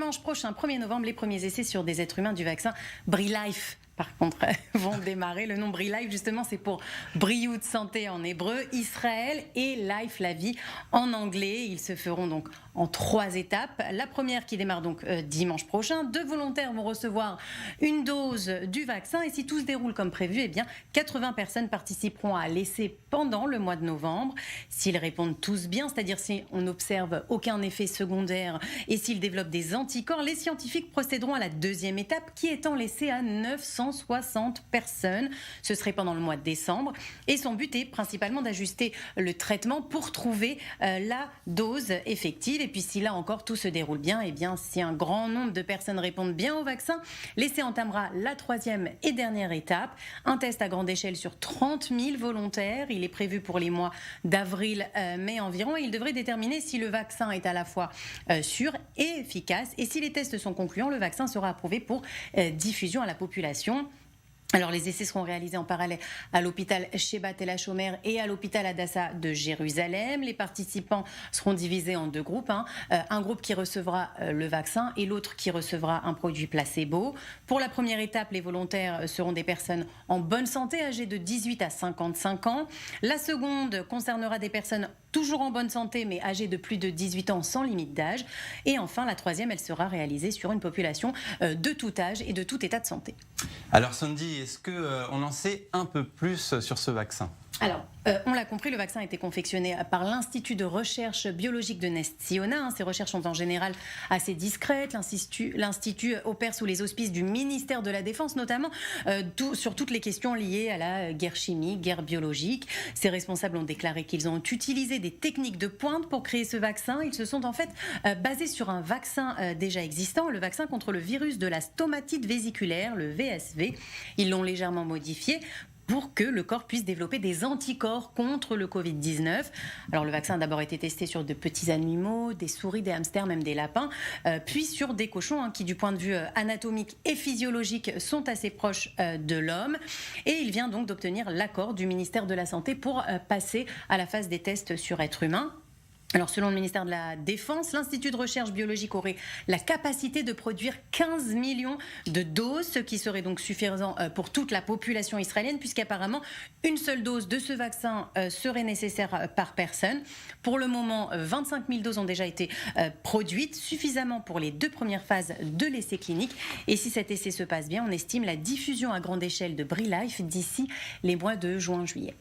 dimanche prochain, 1er novembre, les premiers essais sur des êtres humains du vaccin BriLife. Par contre, vont démarrer. Le nom BriLife, justement, c'est pour Briou de santé en hébreu, Israël, et Life, la vie, en anglais. Ils se feront donc en 3 étapes. La première qui démarre donc dimanche prochain. 2 volontaires vont recevoir une dose du vaccin. Et si tout se déroule comme prévu, eh bien, 80 personnes participeront à l'essai pendant le mois de novembre. S'ils répondent tous bien, c'est-à-dire si on n'observe aucun effet secondaire et s'ils développent des anticorps, les scientifiques procéderont à la 2e étape qui étend l'essai à 960 personnes. Ce serait pendant le mois de décembre. Et son but est principalement d'ajuster le traitement pour trouver la dose effective. Et puis si là encore tout se déroule bien, eh bien si un grand nombre de personnes répondent bien au vaccin, l'essai entamera la 3e et dernière étape. Un test à grande échelle sur 30 000 volontaires. Il est prévu pour les mois d'avril, mai environ. Et il devrait déterminer si le vaccin est à la fois sûr et efficace. Et si les tests sont concluants, le vaccin sera approuvé pour diffusion à la population. Alors les essais seront réalisés en parallèle à l'hôpital Shebat El Hashomer et à l'hôpital Hadassah de Jérusalem. Les participants seront divisés en 2 groupes. Un groupe qui recevra le vaccin et l'autre qui recevra un produit placebo. Pour la première étape, les volontaires seront des personnes en bonne santé âgées de 18 à 55 ans. La seconde concernera des personnes toujours en bonne santé mais âgées de plus de 18 ans sans limite d'âge. Et enfin, la 3e, elle sera réalisée sur une population de tout âge et de tout état de santé. Alors Sandy, est-ce qu'on en sait un peu plus sur ce vaccin ? Alors, on l'a compris, le vaccin a été confectionné par l'Institut de recherche biologique de Ness-Tziona. Ces recherches sont en général assez discrètes. L'Institut opère sous les auspices du ministère de la Défense, notamment sur toutes les questions liées à la guerre chimique, guerre biologique. Ces responsables ont déclaré qu'ils ont utilisé des techniques de pointe pour créer ce vaccin. Ils se sont en fait basés sur un vaccin déjà existant, le vaccin contre le virus de la stomatite vésiculaire, le VSV. Ils l'ont légèrement modifié pour que le corps puisse développer des anticorps contre le Covid-19. Alors le vaccin a d'abord été testé sur de petits animaux, des souris, des hamsters, même des lapins, puis sur des cochons qui du point de vue anatomique et physiologique sont assez proches de l'homme. Et il vient donc d'obtenir l'accord du ministère de la Santé pour passer à la phase des tests sur êtres humains. Alors, selon le ministère de la Défense, l'Institut de recherche biologique aurait la capacité de produire 15 millions de doses, ce qui serait donc suffisant pour toute la population israélienne, puisqu'apparemment, une seule dose de ce vaccin serait nécessaire par personne. Pour le moment, 25 000 doses ont déjà été produites, suffisamment pour les 2 premières phases de l'essai clinique. Et si cet essai se passe bien, on estime la diffusion à grande échelle de BriLife d'ici les mois de juin-juillet.